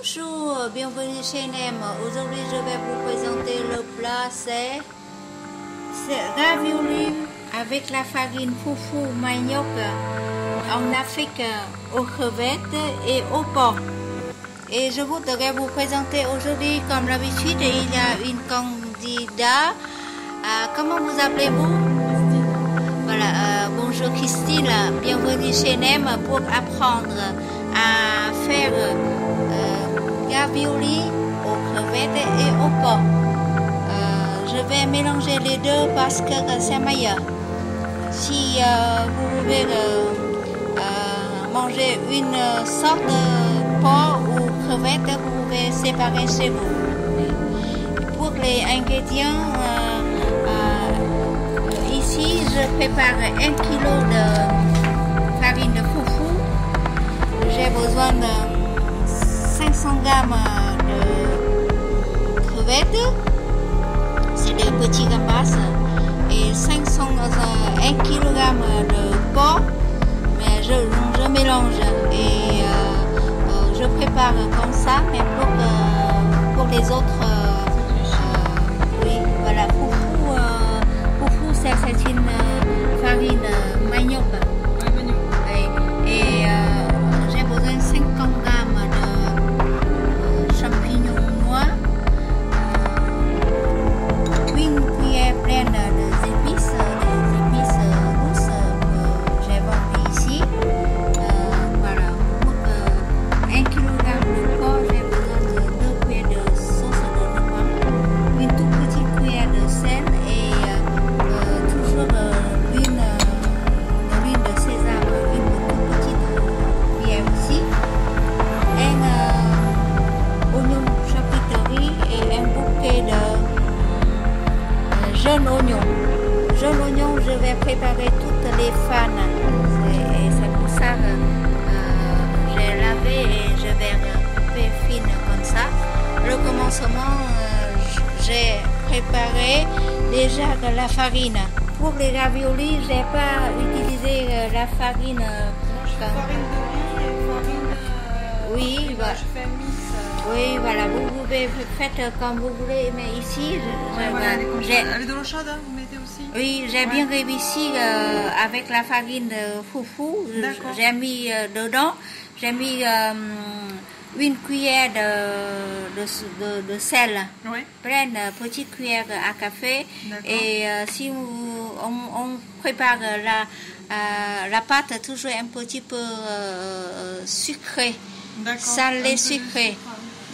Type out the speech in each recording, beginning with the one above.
Bonjour, bienvenue chez Nem. Aujourd'hui, je vais vous présenter le plat, c'est ravioli avec la farine foufou manioc en Afrique aux crevettes et au porc. Et je voudrais vous présenter aujourd'hui, comme d'habitude, il y a une candidate. Comment vous appelez-vous? Voilà, bonjour Christine, bienvenue chez Nem pour apprendre à faire ravioli aux crevettes et au porc. Je vais mélanger les deux parce que c'est meilleur. Si vous pouvez manger une sorte de porc ou crevette, vous pouvez séparer chez vous. Pour les ingrédients, ici je prépare 1 kg de farine de foufou. J'ai besoin de 500 g de crevettes, c'est des petits gambas, et 1 kg de porc, mais je mélange et je prépare comme ça, mais pour les autres, oui, voilà, foufou c'est une farine manioc. Et j'ai besoin de 50 g de champignons noirs, une cuillère pleine d'épices douces que j'ai vendues ici. Voilà, pour 1 kg de porc, j'ai besoin de 2 cuillères de sauce de noix, une toute petite cuillère de sel et toujours l'huile de sésame, une toute petite cuillère aussi, un oignon charcuterie et un bouquet de jaunes oignons. Jaunes oignons, je vais préparer toutes les fanes. Et c'est pour ça que j'ai lavé et je vais couper fine comme ça. Le commencement, j'ai préparé déjà de la farine. Pour les raviolis, je n'ai pas utilisé la farine. Farine de riz et farine. Oui, voilà. Je fais mix. Oui, voilà, vous pouvez faire comme vous voulez, mais ici, Voilà, elle est comme ça. j'ai Elle est de l'eau chaude, hein, vous mettez aussi. oui, j'ai bien réussi avec la farine de foufou. D'accord. J'ai mis dedans, j'ai mis une cuillère de sel, Oui. pleine petite cuillère à café. D'accord. Et si on prépare la pâte toujours un petit peu sucrée, D'accord. salé, Un peu de sucré. sucre.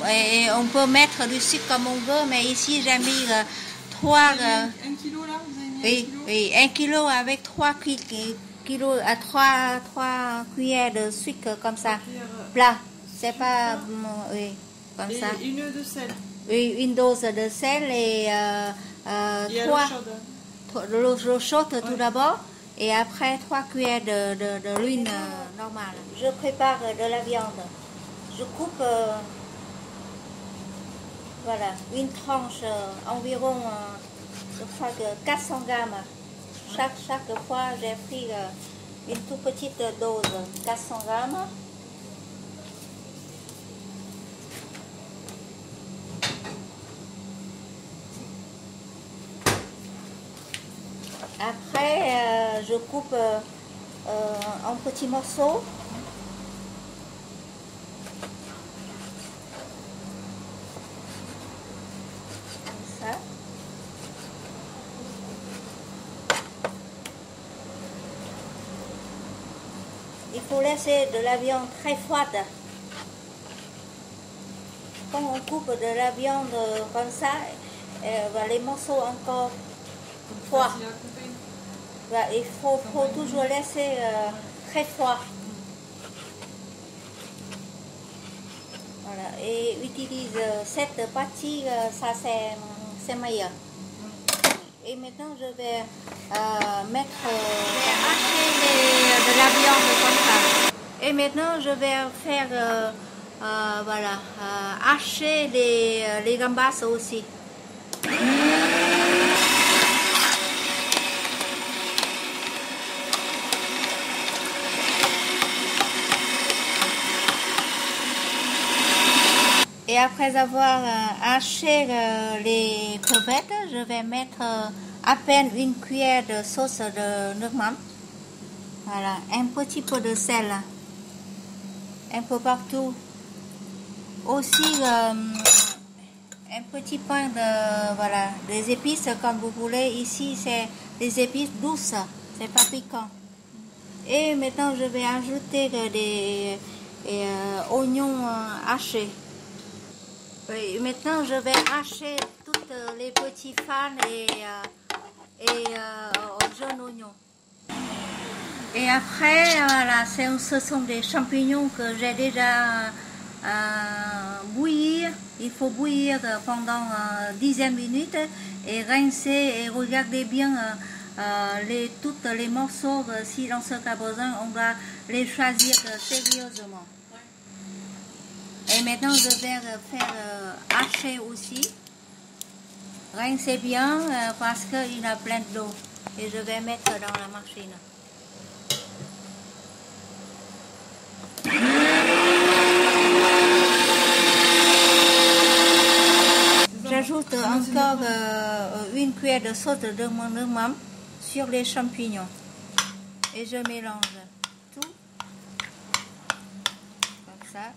Et on peut mettre du sucre comme on veut, mais ici j'ai mis 3 Vous avez mis 1 kilo là, vous avez mis 1 oui, kilo. oui, 1 kilo avec 3 kilos à 3 cuillères de sucre comme ça, plat. C'est pas oui, comme Et ça. une de sel. Oui, une dose de sel et Et à l'eau 3 chaude. l'eau chaude tout Ouais. d'abord et après 3 cuillères de l'huile normale. Je prépare de la viande. Je coupe voilà, une tranche environ je crois que 400 grammes. Chaque fois, j'ai pris une toute petite dose, 400 grammes. Après, je coupe en petits morceaux. Comme ça. Il faut laisser de la viande très froide. Quand on coupe de la viande comme ça, les morceaux encore froids. Facile à couper. Il faut toujours laisser très froid. Voilà. Et utilise cette partie, ça c'est meilleur. Et maintenant je vais hacher de la viande comme ça. Et maintenant je vais faire voilà, hacher les gambas aussi. Et après avoir haché les crevettes, je vais mettre à peine une cuillère de sauce de nước mắm. Voilà, un petit peu de sel, un peu partout. Aussi un petit point de, voilà, des épices comme vous voulez. Ici, c'est des épices douces, c'est pas piquant. Et maintenant, je vais ajouter des oignons hachés. Oui, maintenant, je vais hacher toutes les petits fans et jaunes oignons. Et après, voilà, ce sont des champignons que j'ai déjà bouillir. Il faut bouillir pendant 10 minutes et rincer et regardez bien tous les morceaux. Si dans ce cas besoin, on va les choisir sérieusement. Et maintenant, je vais faire hacher aussi. Rincer bien parce qu'il a plein d'eau. Et je vais mettre dans la machine. J'ajoute encore une cuillère de sauce de nước mắm sur les champignons. Et je mélange tout. Comme ça.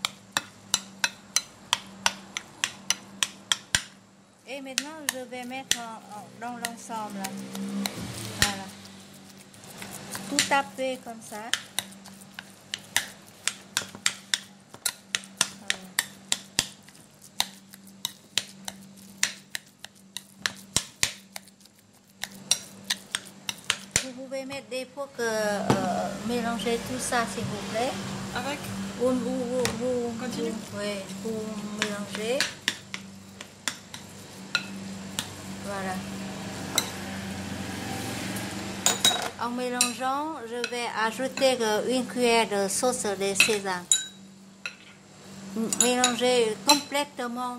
Et maintenant, je vais mettre dans l'ensemble. Voilà. Tout taper comme ça. Voilà. Vous pouvez mettre des pots que mélanger tout ça, s'il vous plaît. Avec Vous continue. Oui, vous mélangez. Voilà. En mélangeant, je vais ajouter une cuillère de sauce de sésame. Mélanger complètement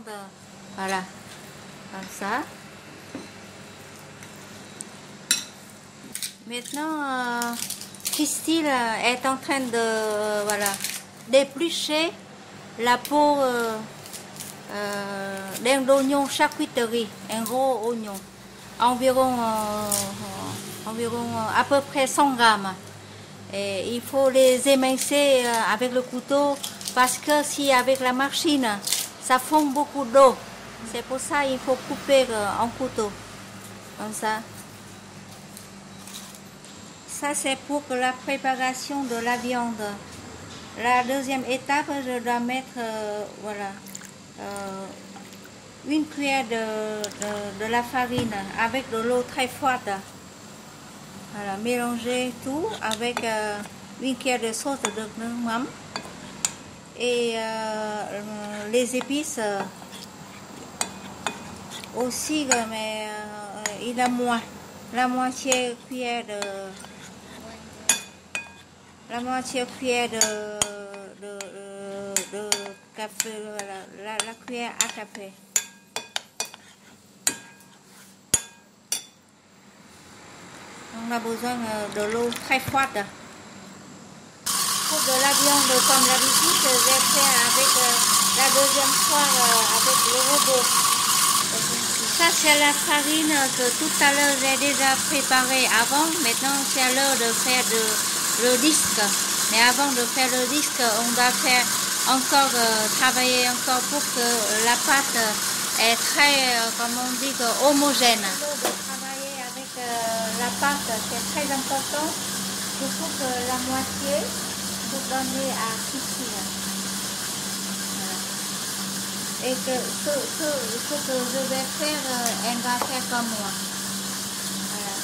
voilà, comme ça. Maintenant, Christine est en train de d'éplucher la peau d'un oignon charcuterie, un gros oignon, environ à peu près 100 grammes. Et il faut les émincer avec le couteau parce que si avec la machine, ça fond beaucoup d'eau. C'est pour ça qu'il faut couper en couteau, comme ça. Ça c'est pour la préparation de la viande. La deuxième étape, je dois mettre une cuillère de la farine avec de l'eau très froide. Voilà, mélanger tout avec une cuillère de sauce de nước mắm et les épices aussi, mais il a moins. La moitié cuillère de café, la cuillère à café. On a besoin de l'eau très froide. Pour de la viande comme d'habitude, j'ai fait avec la deuxième fois avec le robot. Ça c'est la farine que tout à l'heure j'ai déjà préparée avant. Maintenant c'est à l'heure de faire le disque. Mais avant de faire le disque, on doit faire encore travailler encore pour que la pâte est très, comme on dit, homogène. De travailler avec la pâte, c'est très important. Il faut que la moitié pour donner à Christine. Voilà. Et que ce que je vais faire, elle va faire comme moi. Voilà.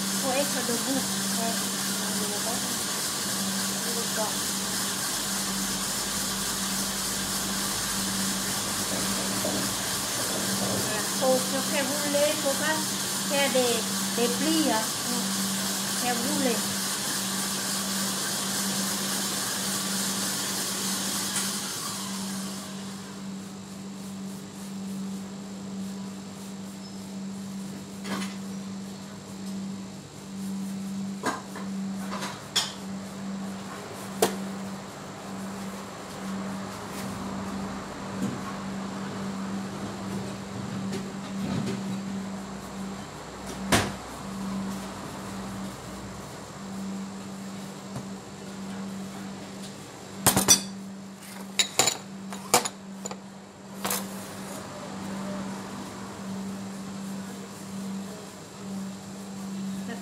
Il faut être debout. Il faut se faire rouler, il ne faut pas faire des plis, hein. Faire rouler.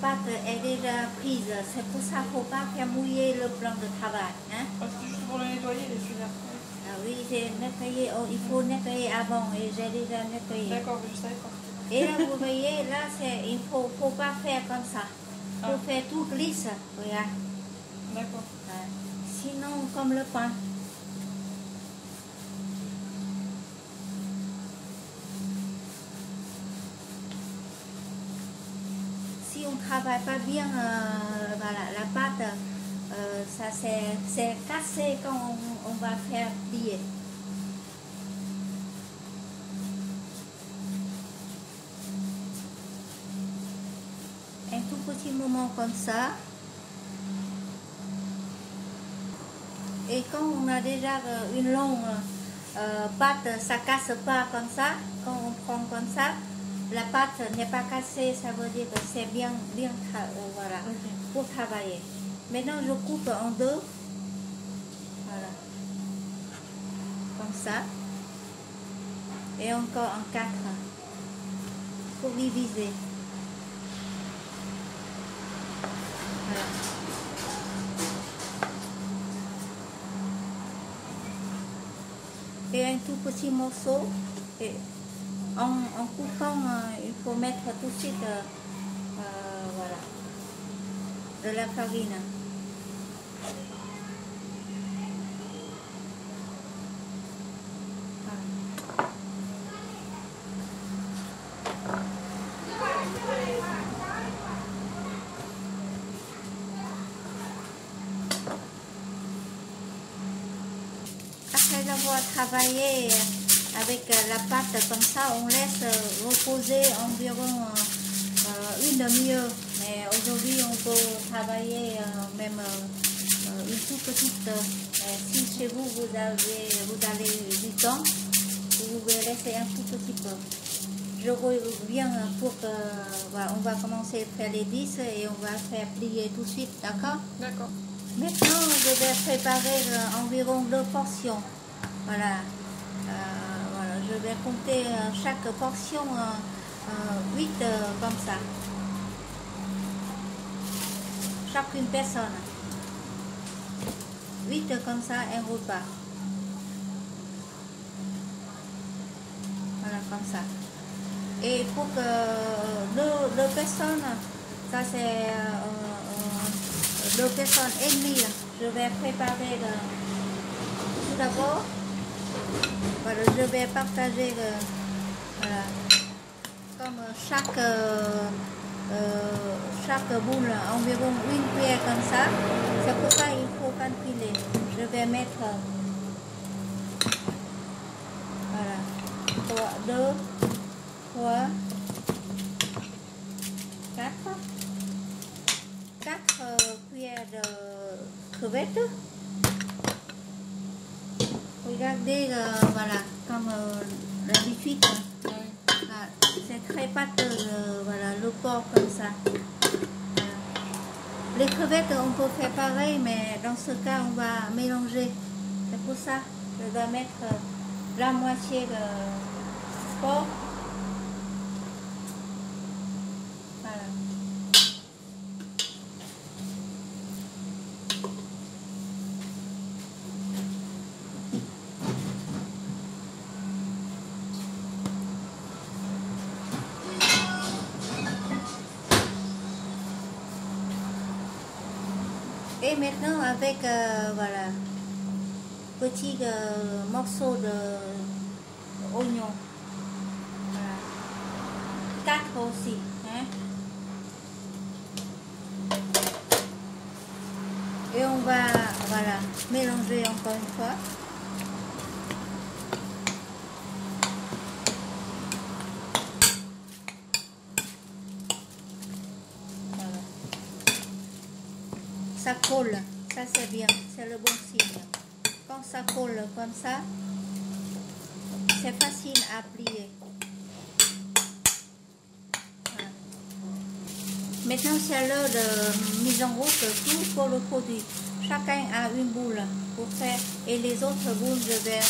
pâte est déjà prise. C'est pour ça qu'il ne faut pas faire mouiller le plan de travail. Hein? Parce que juste pour le nettoyer, les celui-là. Ah oui, j'ai nettoyé, oh, il faut nettoyer avant et j'ai déjà nettoyé. D'accord, je savais pas. Et là, vous voyez, là, il ne faut pas faire comme ça. Il faut faire tout lisse. Regarde. D'accord. Sinon, comme le pain. Si on ne travaille pas bien voilà, la pâte, ça c'est cassé quand on va faire plier. Un tout petit moment comme ça. Et quand on a déjà une longue pâte, ça ne casse pas comme ça. Quand on prend comme ça, la pâte n'est pas cassée, ça veut dire que c'est bien voilà, pour travailler. Maintenant, je coupe en deux. Voilà. Comme ça. Et encore en quatre. Pour diviser. Voilà. Et un tout petit morceau. Et en coupant, il faut mettre tout de suite voilà, de la farine. Après avoir travaillé avec la pâte comme ça, on laisse reposer environ une demi-heure. Mais aujourd'hui, on peut travailler même une toute petite. Si chez vous, vous avez du temps, vous pouvez laisser un tout petit peu. Je reviens pour que voilà, on va commencer à faire les 10 et on va faire plier tout de suite, d'accord? D'accord. Maintenant, je vais préparer environ 2 portions. Voilà. Voilà. Je vais compter chaque portion 8 comme ça. Chacune personne. 8 comme ça, un repas. Voilà, comme ça. Et pour que 2 personnes, ça c'est 2 personnes et demie. Je vais préparer tout d'abord. Voilà, je vais partager voilà, comme chaque boule environ une cuillère comme ça. C'est pour ça qu'il faut calculer. Je vais mettre voilà 2, 3, 4 cuillères de crevettes. Regardez, voilà, comme l'habitude, c'est très pâteux, voilà, le porc comme ça. Voilà. Les crevettes, on peut faire pareil, mais dans ce cas, on va mélanger. C'est pour ça que je dois mettre la moitié de porc. Voilà. Et maintenant avec voilà, petit morceau de oignon, voilà. 4 aussi, hein. Et on va voilà mélanger encore une fois. Ça colle, ça c'est bien, c'est le bon signe. Quand ça colle comme ça, c'est facile à plier. Voilà. Maintenant c'est l'heure de mise en route, tout pour le produit. Chacun a une boule pour faire et les autres boules je vais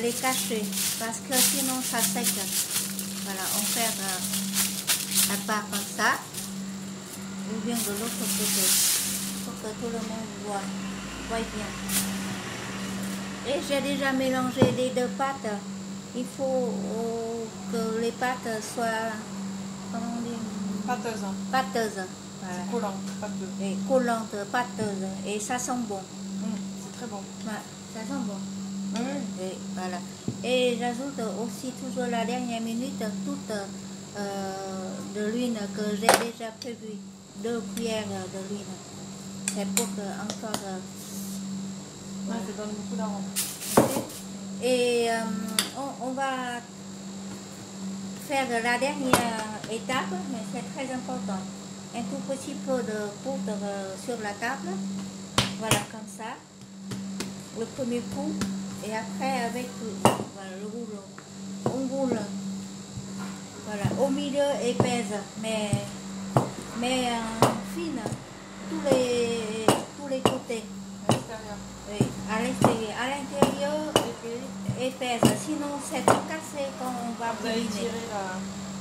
les cacher parce que sinon ça sèche. Voilà, on fait à part comme ça. ou bien de l'autre côté, pour que tout le monde voit bien. Et j'ai déjà mélangé les deux pâtes. Il faut que les pâtes soient, comment on dit, Pâteuse. pâteuses. Voilà. C'est collant, pâteux. Et collantes, pâteuses. Et ça sent bon. C'est très bon. Ouais, ça sent bon. Oui. Et voilà. Et j'ajoute aussi toujours la dernière minute toute de l'huile que j'ai déjà prévue. 2 cuillères de l'huile. C'est pour que encore. Ouais, ça donne beaucoup d'arôme. Okay. Et on va faire la dernière étape, mais c'est très important. Un tout petit peu de poudre sur la table. Voilà, comme ça. Le premier coup. Et après, avec voilà, le rouleau. On roule. Voilà, au milieu épaisse, mais fine. Tous les côtés. À l'extérieur. Oui, à l'extérieur. À l'intérieur, épaisse. Sinon, c'est tout cassé quand on va Vous allez cuisiner. tirer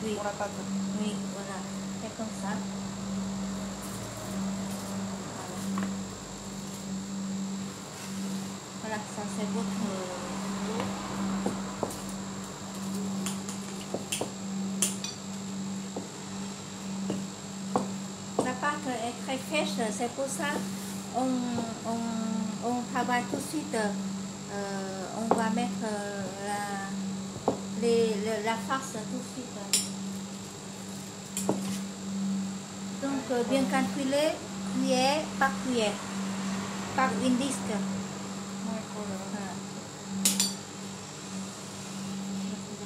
Oui. pour la pâte. Oui, voilà. C'est comme ça. Voilà, ça c'est votre eau. La pâte est très fraîche, c'est pour ça on travaille tout de suite. On va mettre la farce tout de suite. Donc bien calculer, cuillère par cuillère, par une disque. Ouais, cool. Voilà.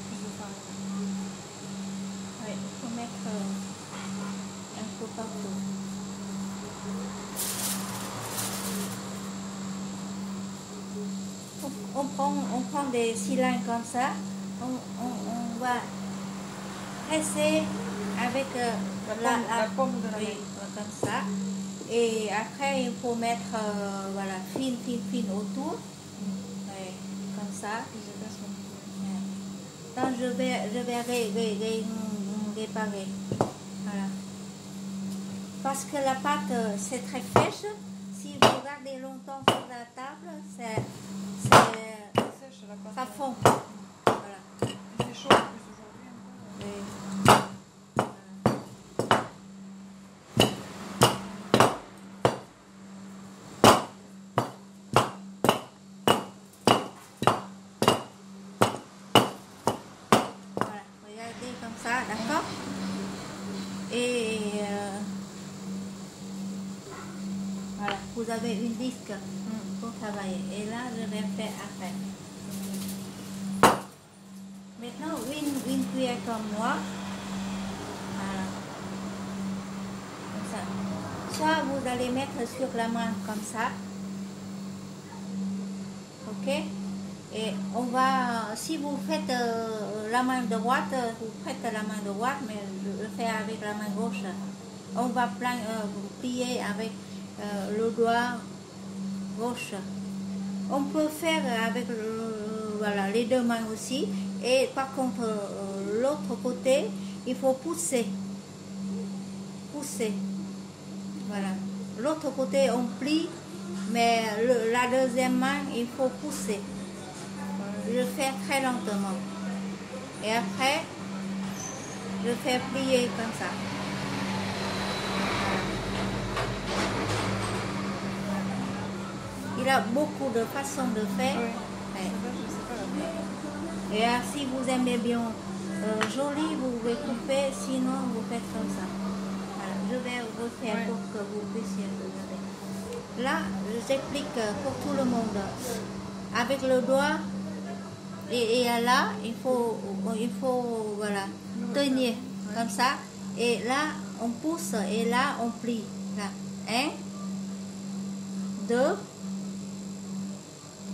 Plus de farine. Oui, il faut mettre un peu partout. On prend des cylindres comme ça, on va presser avec la paume de la oui, main. comme ça. Et après, il faut mettre voilà, fine autour. Oui, comme ça. Donc je vais réparer. Voilà. Parce que la pâte c'est très fraîche. Si vous gardez longtemps sur la table, Sèche la pâte. ça fond. Voilà. Il fait chaud en plus aujourd'hui. Oui. Voilà, regardez comme ça, d'accord? Et voilà, vous avez une disque pour travailler. Et là, je vais faire après. Maintenant, une cuillère comme moi. Voilà. Comme ça. Soit vous allez mettre sur la main comme ça. Ok? Et on va, si vous faites la main droite, vous faites la main droite, mais je le fais avec la main gauche. On va plier avec le doigt gauche. On peut faire avec voilà, les deux mains aussi. Et par contre, l'autre côté, il faut pousser. Pousser. Voilà. L'autre côté, on plie, mais la deuxième main, il faut pousser. Je fais très lentement. Et après, je fais plier comme ça. Il a beaucoup de façons de faire. Oui. Ouais. Je sais pas la faire. Et si vous aimez bien joli, vous pouvez couper, sinon vous faites comme ça. Voilà, je vais refaire Ouais. pour que vous puissiez regarder. Là, j'explique pour tout le monde. Avec le doigt, et là, il faut voilà, tenir comme ça. Et là, on pousse, et là, on plie. Là, 1, 2,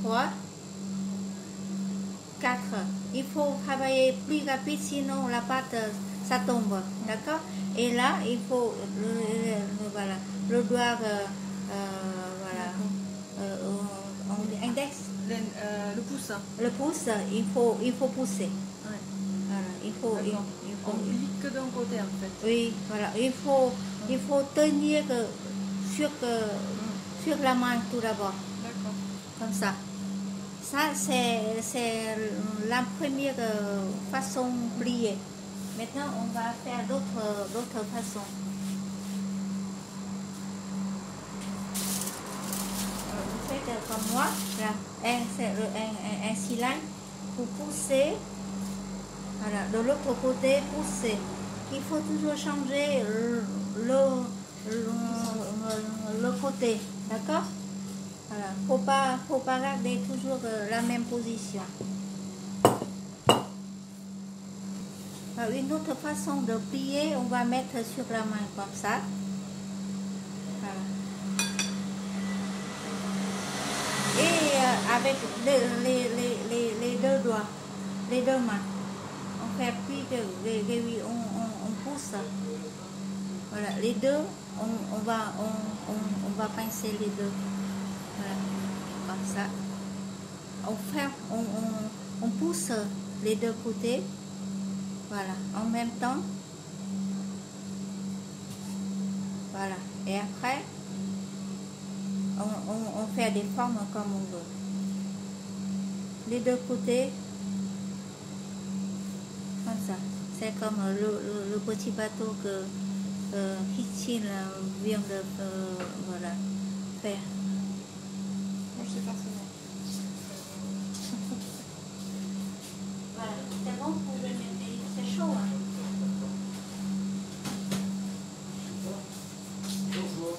3, 4. Il faut travailler plus rapide, sinon la pâte, ça tombe. D'accord? Et là, il faut voilà, le doigt, voilà, on dit index. Le pouce. Le pouce, il faut pousser. Ouais. Voilà, il faut On plie que d'un côté en fait. oui, voilà, il faut Il faut tenir sur la main tout d'abord, D'accord. comme ça. Ça, c'est la première façon de plier. Maintenant, on va faire d'autres façons. Vous faites comme moi, là, un cylindre, vous poussez, voilà, de l'autre côté, poussez. Il faut toujours changer le côté, d'accord? Voilà, faut pas garder toujours la même position. Une autre façon de plier, on va mettre sur la main comme ça. Voilà. Et avec les deux doigts, les deux mains, on fait puis on pousse. Voilà, les deux, on va pincer les deux. Voilà, comme ça. On pousse les deux côtés. Voilà, en même temps. Voilà, et après, on fait des formes comme on veut. Les deux côtés, comme ça. C'est comme le petit bateau que Kitchen vient de voilà, faire. Moi, je sais faire ça. Voilà, c'est bon pour le mettre, c'est chaud. Hein?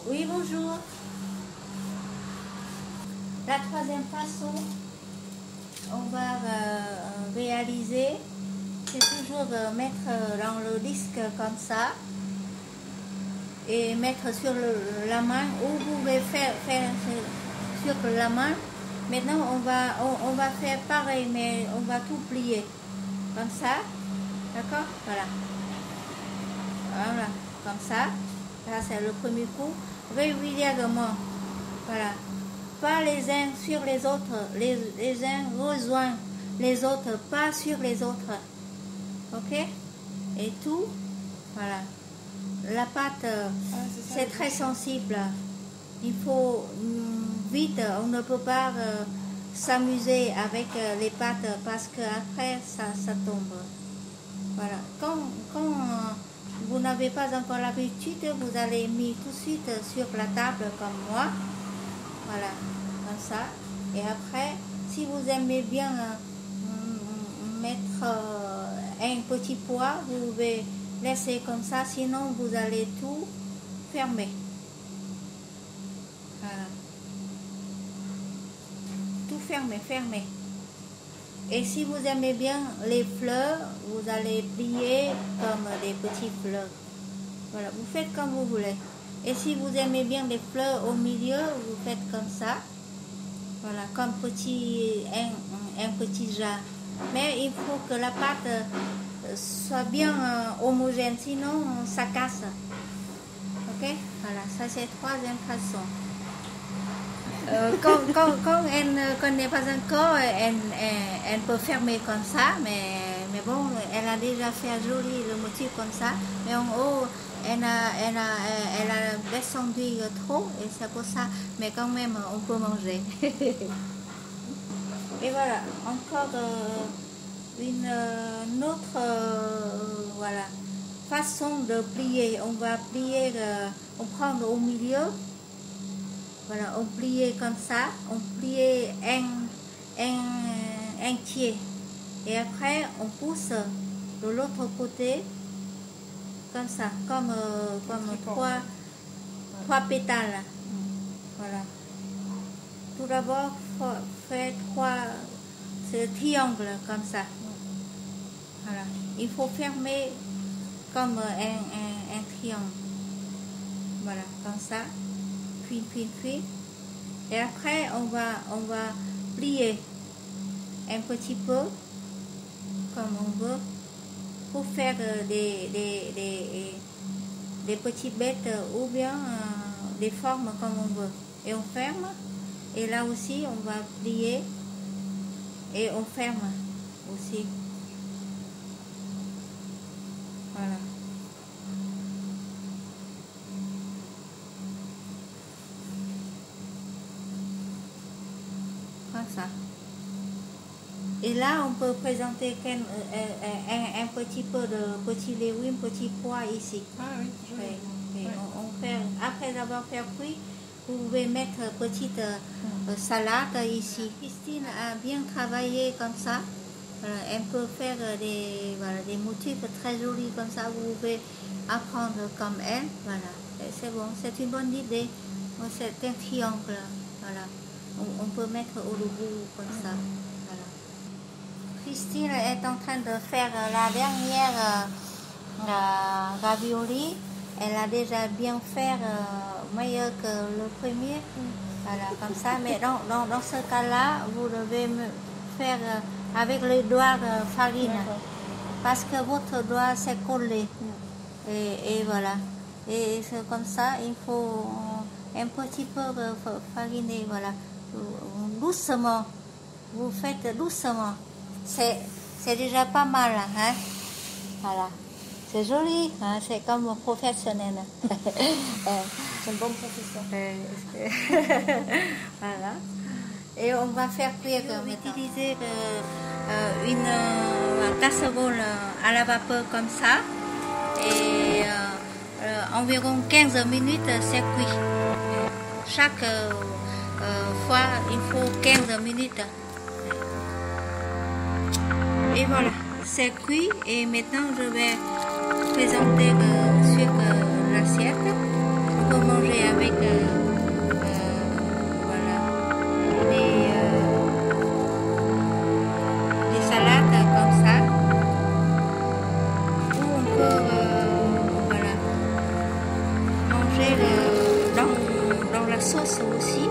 Oui, bonjour. La troisième façon, on va réaliser, c'est toujours mettre dans le disque comme ça et mettre sur la main, ou vous pouvez faire sur la main. Maintenant, on va faire pareil, mais on va tout plier comme ça, d'accord? Voilà, voilà, comme ça. Là, c'est le premier coup. Régulièrement, voilà. Pas les uns sur les autres, les uns rejoignent les autres, pas sur les autres. Ok? Et tout, voilà. La pâte, c'est très sensible. Il faut vite, on ne peut pas s'amuser avec les pâtes parce qu'après ça tombe. Voilà. Quand vous n'avez pas encore l'habitude, vous allez mettre tout de suite sur la table comme moi. Voilà, comme ça. Et après, si vous aimez bien mettre un petit poids, vous pouvez laisser comme ça, sinon vous allez tout fermer. Voilà. Tout fermer. Et si vous aimez bien les fleurs, vous allez plier comme des petites fleurs. Voilà, vous faites comme vous voulez. Et si vous aimez bien les fleurs au milieu, vous faites comme ça. Voilà, comme un petit jar. Mais il faut que la pâte soit bien homogène, sinon ça casse. Ok? Voilà, ça c'est la troisième façon. Quand elle ne connaît pas encore, elle peut fermer comme ça, mais bon, elle a déjà fait joli le motif comme ça. Mais en haut, elle a descendu trop et c'est pour ça. Mais quand même, on peut manger. Et voilà, encore une autre voilà, façon de plier. On va plier, on prend au milieu. Voilà, on pliait comme ça, on pliait un tiers. Et après, on pousse de l'autre côté, comme ça, comme trois pétales. Voilà. Tout d'abord, fait trois triangles comme ça. Voilà. Il faut fermer comme un triangle. Voilà, comme ça. Puis. Et après, on va plier un petit peu, comme on veut, pour faire des petites bêtes ou bien des formes comme on veut. Et on ferme. Et là aussi, on va plier et on ferme aussi. Voilà. Et là, on peut présenter un petit peu de petits légumes, petits pois ici. Ah oui, joli. Et Ouais. on fait, après avoir fait cuit, vous pouvez mettre petite salade ici. Christine a bien travaillé comme ça. Voilà, elle peut faire des motifs très jolis comme ça. Vous pouvez apprendre comme elle. Voilà, c'est bon, c'est une bonne idée. C'est un triangle. Voilà, on peut mettre au bout comme ça. Voilà. Christine est en train de faire la dernière ravioli. Elle a déjà bien fait meilleur que le premier. Voilà, comme ça. Mais dans ce cas-là, vous devez faire avec les doigts de farine. Parce que votre doigt s'est collé. Et voilà. Et c'est comme ça, il faut un petit peu fariner. Voilà. Doucement. Vous faites doucement. C'est déjà pas mal. Hein? Voilà. C'est joli, hein? C'est comme professionnel. C'est un bon professeur. Voilà. Et on va faire cuire. On va utiliser une casserole à la vapeur comme ça. Et environ 15 minutes, c'est cuit. Chaque fois, il faut 15 minutes. Et voilà, c'est cuit. Et maintenant, je vais présenter sur l'assiette. On peut manger avec voilà, des salades comme ça. Ou on peut voilà, manger dans la sauce aussi.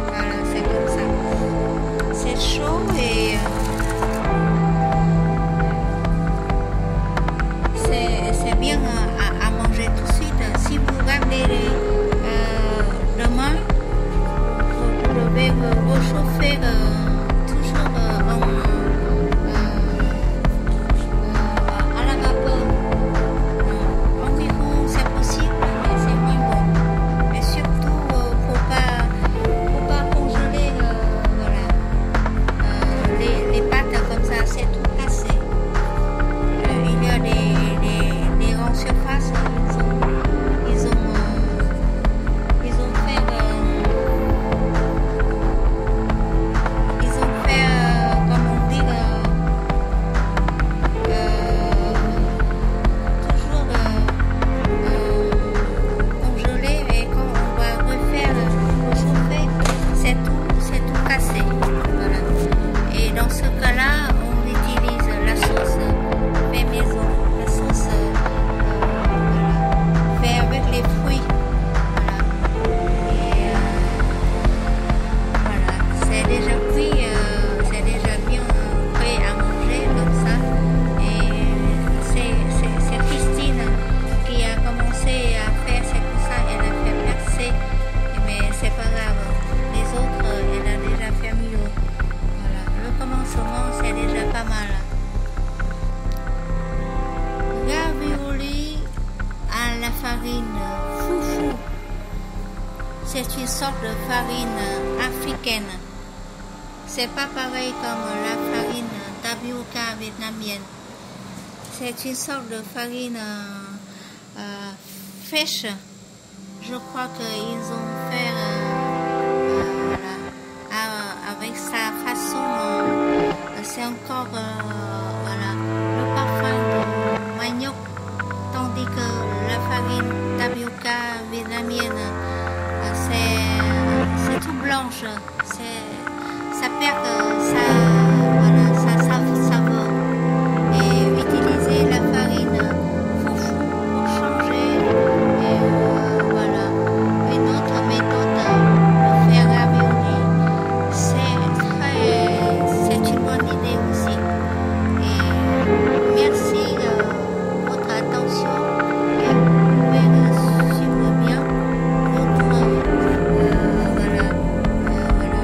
Voilà, c'est comme ça. C'est chaud et c'est bien à manger tout de suite. Si vous regardez demain, vous devez réchauffer toujours à la vapeur. Environ c'est possible, mais c'est moins bon. Et surtout, faut pas congeler voilà, les pâtes comme ça, c'est tout cassé. Il y a des grandes surfaces, ils ont fait comment on dit, toujours congelé, et quand on va refaire chauffer, c'est tout cassé. Voilà. Et dans ce cas-là, on utilise la sauce fait maison, la sauce voilà, fait avec les fruits. Voilà. Et voilà, c'est déjà cuit, c'est déjà bien prêt à manger comme ça. Et c'est Christine qui a commencé à faire, c'est pour ça elle a fait percer. Mais c'est pas grave, les autres, elle a déjà fait mieux. Voilà, le commencement c'est déjà pas mal. Ravioli à la farine foufou. C'est une sorte de farine africaine. C'est pas pareil comme la farine tapioca vietnamienne. C'est une sorte de farine fraîche. Je crois qu'ils ont fait voilà, avec sa façon. C'est encore voilà, le parfum de manioc, tandis que la farine tapioca vietnamienne c'est tout blanche, ça perd sa saveur. Et utiliser la farine foufou pour changer voilà, une autre méthode de faire ravioli, c'est une bonne idée aussi. Et merci de votre attention, et vous pouvez suivre bien notre voilà, voilà,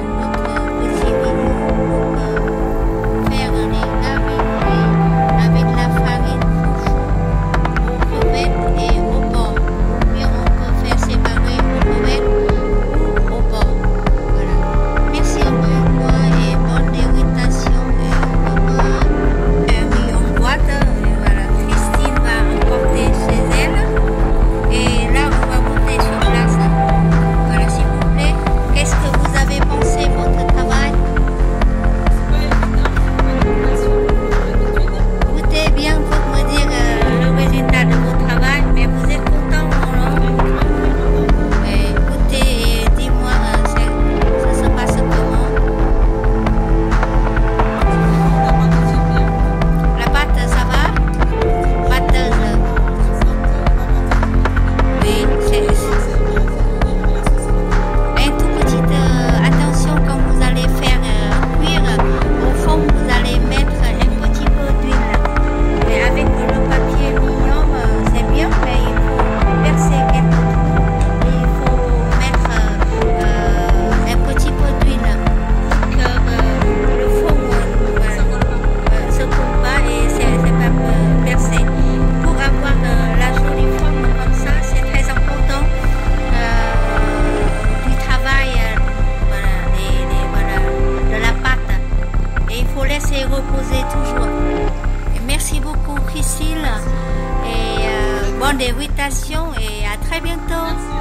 bientôt.